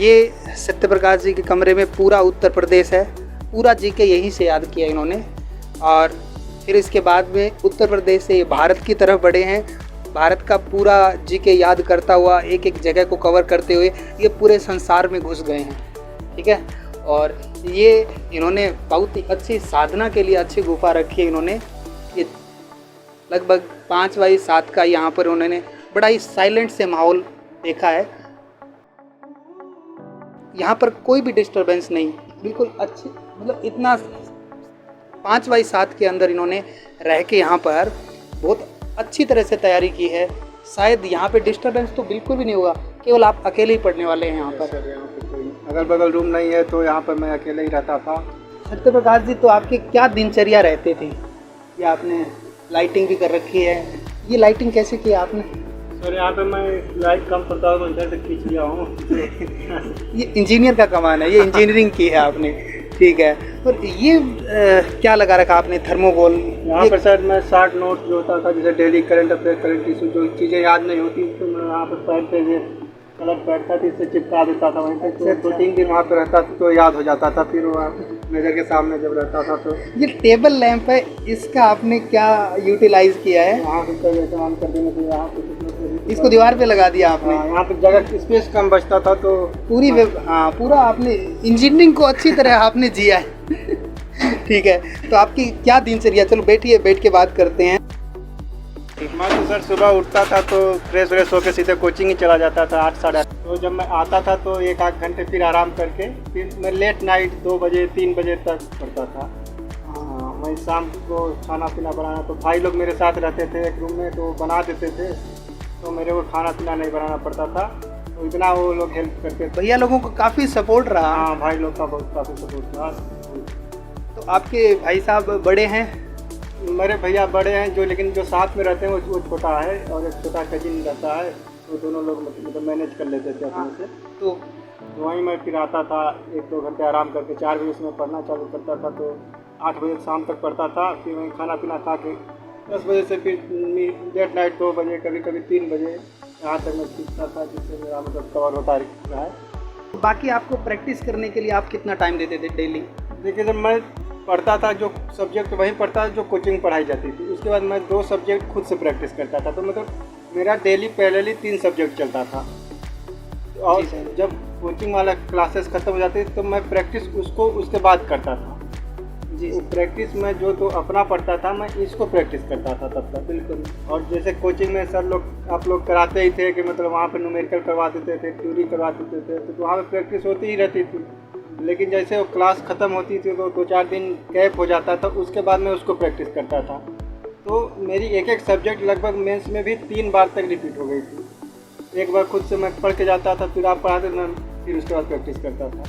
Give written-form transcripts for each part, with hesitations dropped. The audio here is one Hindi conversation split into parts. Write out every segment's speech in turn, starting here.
ये सत्यप्रकाश जी के कमरे में पूरा उत्तर प्रदेश है, पूरा जीके यहीं से याद किया इन्होंने। और फिर इसके बाद में उत्तर प्रदेश से ये भारत की तरफ बढ़े हैं। भारत का पूरा जीके याद करता हुआ एक एक जगह को कवर करते हुए ये पूरे संसार में घुस गए हैं, ठीक है। और ये इन्होंने बहुत ही अच्छी साधना के लिए अच्छी गुफा रखी है इन्होंने। ये लगभग 5x7 का यहाँ पर उन्होंने बड़ा ही साइलेंट से माहौल देखा है। यहाँ पर कोई भी डिस्टरबेंस नहीं, बिल्कुल अच्छी, मतलब इतना 5x7 के अंदर इन्होंने रह के यहाँ पर बहुत अच्छी तरह से तैयारी की है। शायद यहाँ पे डिस्टरबेंस तो बिल्कुल भी नहीं होगा, केवल आप अकेले ही पढ़ने वाले हैं यहाँ पर। यहाँ पे कोई अगल बगल रूम नहीं है, तो यहाँ पर मैं अकेले ही रहता था। सत्यप्रकाश जी, तो आपकी क्या दिनचर्या रहते थे? ये आपने लाइटिंग भी कर रखी है, ये लाइटिंग कैसे की आपने? सर यहाँ पे मैं लाइट कम पड़ता हूँ तो इधर से खींच लिया हूँ। ये इंजीनियर का कमाल है, ये इंजीनियरिंग की है आपने, ठीक है। और ये क्या लगा रखा आपने, थर्मोकोल? यहाँ पर सर मैं शार्ट नोट जो होता था, जैसे daily current affair, current issue, जो चीज़ें याद नहीं होती तो मैं यहाँ पर पैड पे कलर बैठता था, इससे चिपका देता था वहीं पर। तो 2-3 दिन वहाँ पर रहता था तो याद हो जाता था। फिर वो मेजर के सामने जब रहता था तो ये टेबल लैंप है, इसका आपने क्या यूटिलाइज किया है? यहाँ पर इस्तेमाल कर देने के यहाँ पे इसको दीवार पे लगा दिया आपने? यहाँ पे जगह स्पेस कम बचता था तो पूरी हाँ, पूरा आपने इंजीनियरिंग को अच्छी तरह आपने जिया है। ठीक है, तो आपकी क्या दिनचर्या, चलो बैठिए, बैठ के बात करते हैं। मैं तो सर सुबह उठता था तो फ्रेश व्रेश होकर सीधे कोचिंग ही चला जाता था 8-8:30। तो जब मैं आता था तो 1-8 घंटे फिर आराम करके फिर मैं लेट नाइट 2 बजे 3 बजे तक पढ़ता था। हाँ, वहीं शाम को खाना पीना बनाना, तो भाई लोग मेरे साथ रहते थे एक रूम में, तो बना देते थे, तो मेरे को खाना पीना नहीं बनाना पड़ता था, तो इतना वो लोग हेल्प करते थे। भैया लोगों को काफ़ी सपोर्ट रहा? हाँ, भाई लोग का बहुत काफ़ी सपोर्ट रहा। तो आपके भाई साहब बड़े हैं? मेरे भैया बड़े हैं, जो लेकिन जो साथ में रहते हैं वो छोटा है, और एक छोटा कजिन रहता है, तो दोनों लोग मतलब मैनेज कर लेते थे अपने से। तो वहीं मैं फिर आता था 1-2 घंटे आराम करके, 4 बजे से मैं पढ़ना चालू करता था, तो 8 बजे शाम तक पढ़ता था। फिर वहीं खाना पीना खा के 10 बजे से फिर लेट नाइट 2 बजे, कभी कभी 3 बजे यहाँ तक मैं सीखता था, जिससे मेरा मतलब कवर होता रहा है। बाकी आपको प्रैक्टिस करने के लिए आप कितना टाइम देते थे डेली? देखिए, जब मैं पढ़ता था जो सब्जेक्ट वहीं पढ़ता जो कोचिंग पढ़ाई जाती थी, उसके बाद मैं 2 सब्जेक्ट खुद से प्रैक्टिस करता था, तो मतलब मेरा डेली पैरेलली 3 सब्जेक्ट चलता था। और जब कोचिंग वाला क्लासेस ख़त्म हो जाती तो मैं प्रैक्टिस उसको उसके बाद करता था जी। प्रैक्टिस में जो तो अपना पढ़ता था, मैं इसको प्रैक्टिस करता था तब तक। बिल्कुल। और जैसे कोचिंग में सर लोग आप लोग कराते ही थे कि मतलब वहाँ पर न्यूमेरिकल करवा देते थे, थ्योरी करवा देते थे, तो वहाँ पर प्रैक्टिस होती ही रहती थी। लेकिन जैसे वो क्लास ख़त्म होती थी तो 2-4 दिन गैप हो जाता था, उसके बाद मैं उसको प्रैक्टिस करता था। तो मेरी एक सब्जेक्ट लगभग मेंस में भी 3 बार तक रिपीट हो गई थी। एक बार खुद से मैं पढ़ के जाता था, फिर आप पढ़ाते, मैं फिर उसके बाद प्रैक्टिस करता था।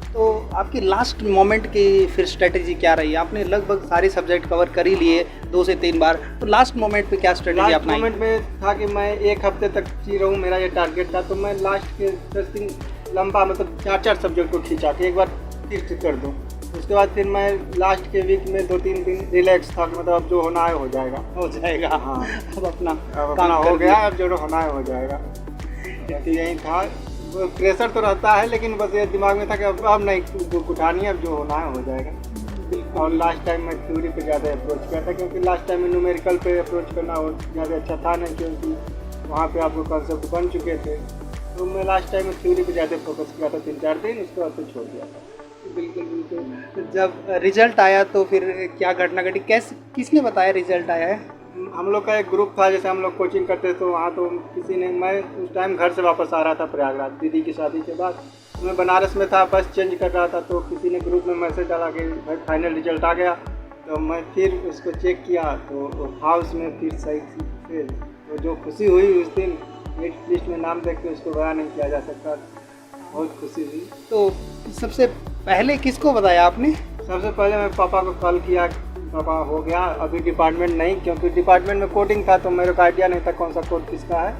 तो आपकी लास्ट मोमेंट की फिर स्ट्रेटजी क्या रही? आपने लगभग सारे सब्जेक्ट कवर कर ही लिए 2 से 3 बार, तो लास्ट मोमेंट पे क्या स्ट्रेटजी अपनाई? लास्ट मोमेंट में था कि मैं 1 हफ्ते तक जी रहूँ, मेरा ये टारगेट था। तो मैं लास्ट के 10 दिन लंबा मतलब 4-4 सब्जेक्ट को खींचा के एक बार फिर कर दूँ। उसके बाद फिर मैं लास्ट के वीक में 2-3 दिन रिलैक्स था, मतलब अब जो होना है हो जाएगा। हाँ, अब अपना काम हो गया, अब जो होना है हो जाएगा। यही था, प्रेशर तो रहता है, लेकिन बस ये दिमाग में था कि अब नहीं उठानी है, अब जो होना है हो जाएगा। और लास्ट टाइम मैं थ्योरी पे ज़्यादा अप्रोच किया था, क्योंकि लास्ट टाइम में न्यूमेरिकल पे अप्रोच करना और ज़्यादा अच्छा था नहीं, क्योंकि वहाँ पे आपको कॉन्सेप्ट बन चुके थे। तो मैं लास्ट टाइम में थ्योरी पे ज़्यादा फोकस किया था 3-4 दिन, उसके बाद फिर छोड़ दिया था। बिल्कुल बिल्कुल। तो जब रिजल्ट आया तो फिर क्या घटना घटी, कैसे, किसने बताया रिजल्ट आया है? हम लोग का एक ग्रुप था, जैसे हम लोग कोचिंग करते थे, तो वहाँ तो किसी ने, मैं उस टाइम घर से वापस आ रहा था प्रयागराज दीदी की शादी के बाद, मैं बनारस में था, बस चेंज कर रहा था, तो किसी ने ग्रुप में मैसेज डाला कि भाई फाइनल रिजल्ट आ गया। तो मैं फिर उसको चेक किया तो था उसमें फिर सही थी। तो जो खुशी हुई उस दिन, मेरिट लिस्ट में नाम देख के उसको बयान नहीं किया जा सकता, बहुत खुशी हुई। तो सबसे पहले किसको बताया आपने? सबसे पहले मैं पापा को कॉल किया, पापा हो गया, अभी डिपार्टमेंट नहीं, क्योंकि डिपार्टमेंट में कोडिंग था तो मेरे को आइडिया नहीं था कौन सा कोड किसका है।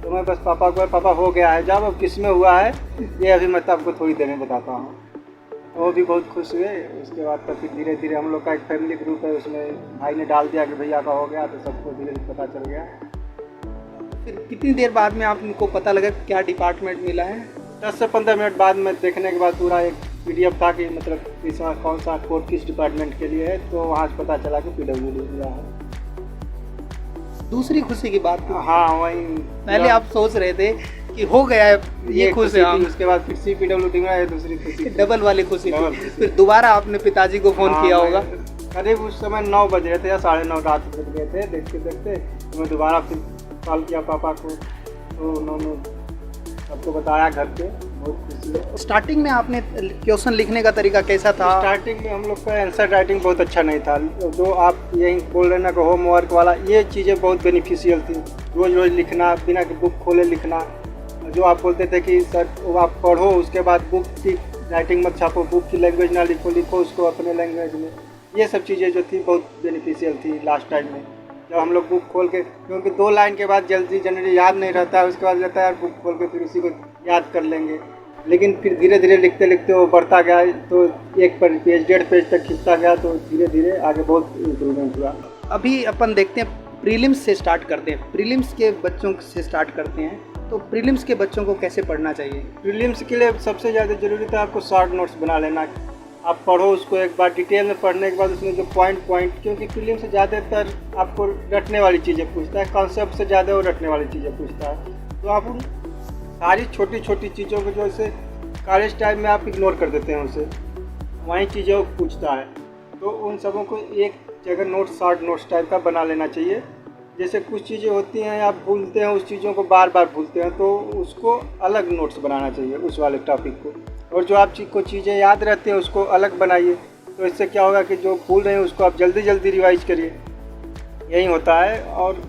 तो मैं बस पापा को, पापा हो गया है, जब अब किस में हुआ है ये अभी मैं आपको थोड़ी देर में बताता हूँ। वो भी बहुत खुश हुए। उसके बाद तो फिर धीरे धीरे हम लोग का एक फैमिली ग्रुप है, उसमें भाई ने डाल दिया कि भैया का हो गया, तो सबको धीरे धीरे पता चल गया। फिर कितनी देर बाद में आपको पता लगा क्या डिपार्टमेंट मिला है? 10 से 15 मिनट बाद में देखने के बाद पूरा एक PDF था कि मतलब इसमें कौन सा कोड किस डिपार्टमेंट के लिए है, तो वहाँ से पता चला कि PWD हुआ है। दूसरी खुशी की बात थी। हाँ वही, पहले आप सोच रहे थे कि हो गया है ये खुश है, थी, उसके बाद फिर CPWD में है दूसरी खुशी, डबल वाली खुशी डबल थी। खुशी। फिर दोबारा आपने पिताजी को फोन किया होगा। करीब उस समय 9 बज रहे थे या 9:30 रात बज गए थे देखते देखते, तो मैं दोबारा फिर कॉल किया पापा को, तो उन्होंने सबको बताया घर पे, बहुत खुशी है। स्टार्टिंग में आपने क्वेश्चन लिखने का तरीका कैसा था? स्टार्टिंग में हम लोग का आंसर राइटिंग बहुत अच्छा नहीं था। जो आप यही बोल रहे ना कि होमवर्क वाला, ये चीज़ें बहुत बेनिफिशियल थी। रोज़ रोज़ लिखना, बिना बुक खोले लिखना। जो आप बोलते थे कि सर वो आप पढ़ो, उसके बाद बुक की राइटिंग मत छापो, बुक की लैंग्वेज ना लिखो, लिखो उसको अपने लैंग्वेज में। ये सब चीज़ें जो थी बहुत बेनिफिशियल थी लास्ट टाइम में, जब हम लोग बुक खोल के, क्योंकि 2 लाइन के बाद जल्दी जनरली याद नहीं रहता है, उसके बाद रहता है यार बुक खोल के फिर उसी को याद कर लेंगे। लेकिन फिर धीरे धीरे लिखते लिखते वो बढ़ता गया, तो 1 पेज 1.5 पेज तक खिंचता गया, तो धीरे धीरे आगे बहुत इम्प्रूवमेंट हुआ। अभी अपन देखते हैं प्रीलिम्स से स्टार्ट करते हैं, प्रीलिम्स के बच्चों से स्टार्ट करते हैं। तो प्रीलिम्स के बच्चों को कैसे पढ़ना चाहिए? प्रीलिम्स के लिए सबसे ज़्यादा ज़रूरी था आपको शॉर्ट नोट्स बना लेना। आप पढ़ो उसको एक बार डिटेल में, पढ़ने के बाद उसमें जो पॉइंट, क्योंकि प्रीलिम्स से ज़्यादातर आपको रटने वाली चीज़ें पूछता है, कॉन्सेप्ट से ज़्यादा वो रटने वाली चीज़ें पूछता है। तो आप उन सारी छोटी छोटी चीज़ों को जो इसे कॉलेज टाइम में आप इग्नोर कर देते हैं, उसे वही चीज़ें वो पूछता है। तो उन सबों को एक जगह नोट्स, शॉर्ट नोट्स टाइप का बना लेना चाहिए। जैसे कुछ चीज़ें होती हैं आप भूलते हैं, उस चीज़ों को बार बार भूलते हैं, तो उसको अलग नोट्स बनाना चाहिए उस वाले टॉपिक को। और जो आप को चीज़ें याद रहती हैं उसको अलग बनाइए। तो इससे क्या होगा कि जो भूल रहे हैं उसको आप जल्दी जल्दी रिवाइज करिए, यही होता है। और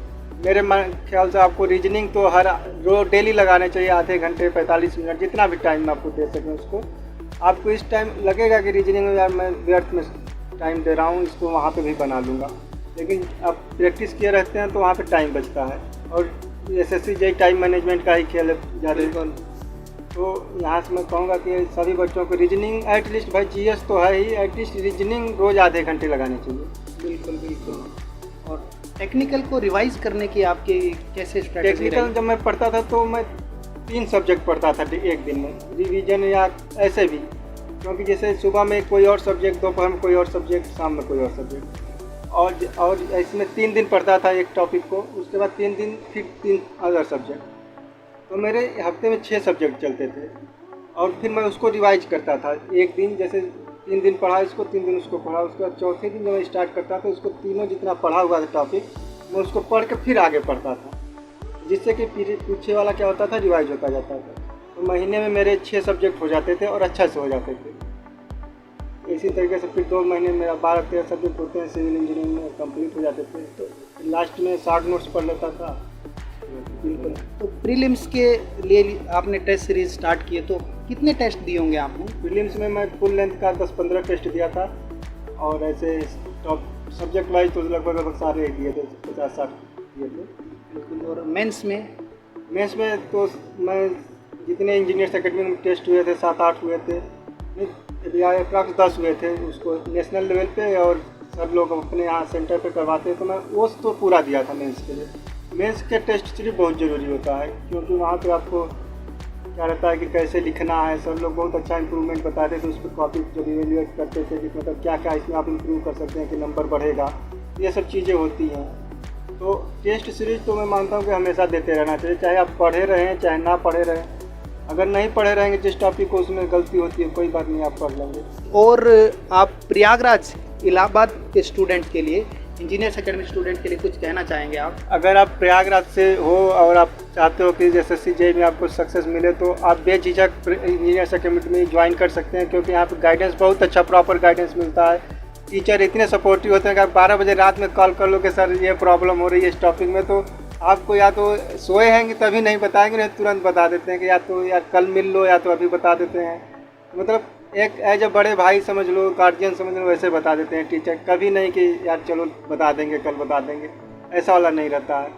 मेरे ख्याल से आपको रीजनिंग तो हर रोज डेली लगाने चाहिए, आधे घंटे 45 मिनट, जितना भी टाइम आपको दे सकें उसको। आपको इस टाइम लगेगा कि रीजनिंग में यार मैं व्यर्थ में टाइम दे रहा हूँ, इसको वहाँ पे भी बना लूँगा, लेकिन आप प्रैक्टिस किए रहते हैं तो वहाँ पे टाइम बचता है। और SSC JEE टाइम मैनेजमेंट का ही खेल है ज़्यादा। तो यहाँ से मैं कहूँगा कि सभी बच्चों को रीजनिंग एटलीस्ट, भाई GS तो है ही, एटलीस्ट रीजनिंग रोज़ आधे घंटे लगाने चाहिए। बिल्कुल बिल्कुल। और टेक्निकल को रिवाइज करने की आपकी कैसे स्ट्रेटजी? टेक्निकल जब मैं पढ़ता था तो मैं 3 सब्जेक्ट पढ़ता था एक दिन में, रिवीजन या ऐसे भी, क्योंकि जैसे सुबह में कोई और सब्जेक्ट, दोपहर में कोई और सब्जेक्ट, शाम में कोई और सब्जेक्ट, और इसमें 3 दिन पढ़ता था एक टॉपिक को, उसके बाद 3 दिन फिर 3 अदर सब्जेक्ट। तो मेरे हफ्ते में 6 सब्जेक्ट चलते थे, और फिर मैं उसको रिवाइज करता था। एक दिन जैसे 3 दिन पढ़ा इसको, 3 दिन उसको पढ़ा, उसके बाद चौथे दिन जब मैं स्टार्ट करता था उसको तीनों जितना पढ़ा हुआ था टॉपिक, मैं उसको पढ़ के फिर आगे पढ़ता था, जिससे कि पीछे वाला क्या होता था, रिवाइज होता जाता था। तो महीने में मेरे 6 सब्जेक्ट हो जाते थे और अच्छा से हो जाते थे। इसी तरीके से फिर 2 महीने में मेरा 12-13 सब्जेक्ट होते हैं सिविल इंजीनियरिंग में कंप्लीट हो जाते थे। तो लास्ट में शॉर्ट नोट्स पढ़ लेता था। बिल्कुल। तो प्रीलिम्स के लिए आपने टेस्ट सीरीज स्टार्ट किए, तो कितने टेस्ट दिए होंगे आपने? प्रीलिम्स में मैं फुल लेंथ का 10-15 टेस्ट दिया था, और ऐसे टॉप सब्जेक्ट वाइज तो लगभग सारे दिए थे, 50-60 दिए थे। बिल्कुल। और मेंस में? मेंस में तो मैं जितने इंजीनियर्स अकेडमी में टेस्ट हुए थे 7-8 हुए थे, अप्रॉक्स 10 हुए थे उसको नेशनल लेवल पे, और सब लोग अपने यहाँ सेंटर पे करवाते हैं, तो मैं वो तो पूरा दिया था मेंस के लिए। मेंस के टेस्ट सीरीज बहुत ज़रूरी होता है, क्योंकि वहाँ पे आपको क्या रहता है कि कैसे लिखना है, सब लोग बहुत अच्छा इंप्रूवमेंट बताते थे उस पर। कॉपी जब इवेल्यूएट करते थे कि मतलब क्या क्या इसमें आप इम्प्रूव कर सकते हैं कि नंबर बढ़ेगा, ये सब चीज़ें होती हैं। तो टेस्ट सीरीज तो मैं मानता हूँ कि हमेशा देते रहना चाहिए, चाहे आप पढ़े रहें चाहे ना पढ़े रहें। अगर नहीं पढ़े रहेंगे जिस टॉपिक को, उसमें गलती होती है, कोई बात नहीं, आप पढ़ लेंगे। और आप प्रयागराज इलाहाबाद के स्टूडेंट के लिए, इंजीनियर्स अकेडमी स्टूडेंट के लिए कुछ कहना चाहेंगे आप? अगर आप प्रयागराज से हो और आप चाहते हो कि SSC JEE में आपको सक्सेस मिले, तो आप बेझिझक इंजीनियर्स अकेडमी में ज्वाइन कर सकते हैं, क्योंकि यहाँ पर गाइडेंस बहुत अच्छा, प्रॉपर गाइडेंस मिलता है। टीचर इतने सपोर्टिव होते हैं कि आप 12 बजे रात में कॉल कर लो कि सर ये प्रॉब्लम हो रही है इस टॉपिक में, तो आपको या तो सोए हैं तभी नहीं बताएंगे, नहीं तुरंत बता देते हैं कि या तो यार कल मिल लो, या तो अभी बता देते हैं। मतलब एक एज अ बड़े भाई समझ लो, गार्जियन समझ लो, वैसे बता देते हैं टीचर। कभी नहीं कि यार चलो बता देंगे, कल बता देंगे, ऐसा वाला नहीं रहता है।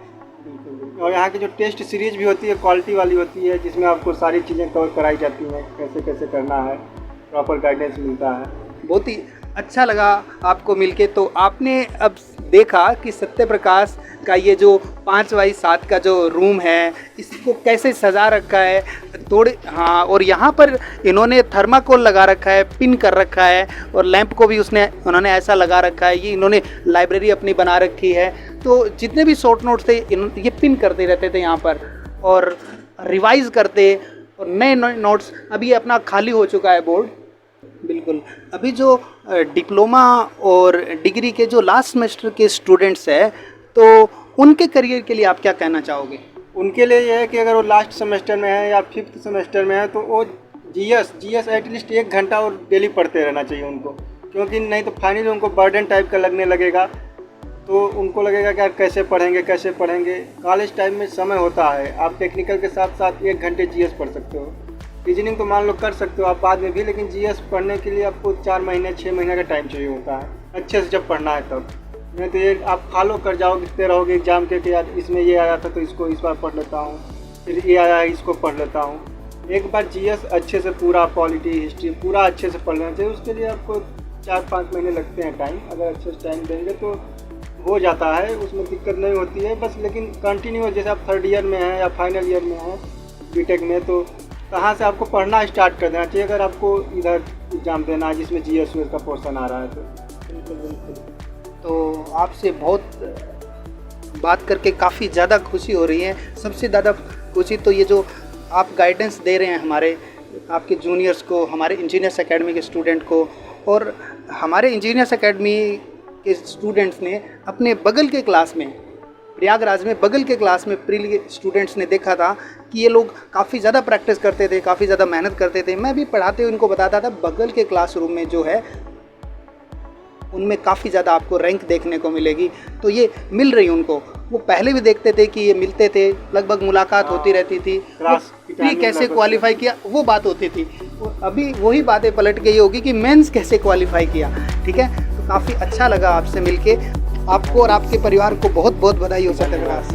और यहाँ की जो टेस्ट सीरीज भी होती है क्वालिटी वाली होती है, जिसमें आपको सारी चीज़ें कवर कराई जाती हैं, कैसे कैसे करना है, प्रॉपर गाइडेंस मिलता है। बहुत ही अच्छा लगा आपको मिलके। तो आपने अब देखा कि सत्य प्रकाश का ये जो 5x7 का जो रूम है इसको कैसे सजा रखा है थोड़े। हाँ, और यहाँ पर इन्होंने थर्माकोल लगा रखा है, पिन कर रखा है, और लैंप को भी उन्होंने ऐसा लगा रखा है। ये इन्होंने लाइब्रेरी अपनी बना रखी है। तो जितने भी शॉर्ट नोट्स थे ये पिन करते रहते थे यहाँ पर और रिवाइज करते, और नए नोट्स। अभी ये अपना खाली हो चुका है बोर्ड, बिल्कुल। अभी जो डिप्लोमा और डिग्री के जो लास्ट सेमेस्टर के स्टूडेंट्स हैं, तो उनके करियर के लिए आप क्या कहना चाहोगे? उनके लिए यह है कि अगर वो लास्ट सेमेस्टर में है या 5th सेमेस्टर में है तो वो जीएस एटलीस्ट 1 घंटा और डेली पढ़ते रहना चाहिए उनको, क्योंकि नहीं तो फाइनली उनको बर्डन टाइप का लगने लगेगा। तो उनको लगेगा कि यार कैसे पढ़ेंगे। कॉलेज टाइम में समय होता है, आप टेक्निकल के साथ साथ 1 घंटे जीएस पढ़ सकते हो। रीजनिंग तो मान लो कर सकते हो आप बाद में भी, लेकिन जीएस पढ़ने के लिए आपको 4 महीने 6 महीने का टाइम चाहिए होता है, अच्छे से जब पढ़ना है तब। नहीं तो ये आप फॉलो कर जाओगे, लिखते रहोगे एग्जाम के कि यार इसमें ये आया था तो इसको इस बार पढ़ लेता हूँ, फिर ये आया है इसको पढ़ लेता हूँ। एक बार जीएस अच्छे से पूरा पॉलिटी हिस्ट्री पूरा अच्छे से पढ़ लेना चाहिए। उसके लिए आपको 4-5 महीने लगते हैं टाइम, अगर अच्छे से टाइम देंगे तो हो जाता है, उसमें दिक्कत नहीं होती है बस। लेकिन कंटिन्यू जैसे आप 3rd ईयर में हैं या फाइनल ईयर में हैं बीटेक में, तो कहाँ से आपको पढ़ना स्टार्ट कर देना चाहिए अगर आपको इधर एग्ज़ाम देना है जिसमें जीएस का पोर्शन आ रहा है तो। बिल्कुल। तो आपसे बहुत बात करके काफ़ी ज़्यादा खुशी हो रही है। सबसे ज़्यादा खुशी तो ये जो आप गाइडेंस दे रहे हैं हमारे आपके जूनियर्स को, हमारे इंजीनियर्स एकेडमी के स्टूडेंट को, और हमारे इंजीनियर्स एकेडमी के स्टूडेंट्स ने अपने बगल के क्लास में, प्रयागराज में बगल के क्लास में प्री के स्टूडेंट्स ने देखा था कि ये लोग काफ़ी ज़्यादा प्रैक्टिस करते थे, काफ़ी ज़्यादा मेहनत करते थे। मैं भी पढ़ाते हुए इनको बताता था बगल के क्लासरूम में जो है उनमें काफ़ी ज़्यादा आपको रैंक देखने को मिलेगी। तो ये मिल रही उनको, वो पहले भी देखते थे कि ये मिलते थे, लगभग मुलाकात होती रहती थी, प्री कैसे क्वालिफाई किया वो बात होती थी। अभी वही बातें पलट गई होगी कि मेंस कैसे क्वालिफाई किया। ठीक है, तो काफ़ी अच्छा लगा आपसे मिलके। आपको और आपके परिवार को बहुत बहुत बधाई हो सत्य प्रकाश।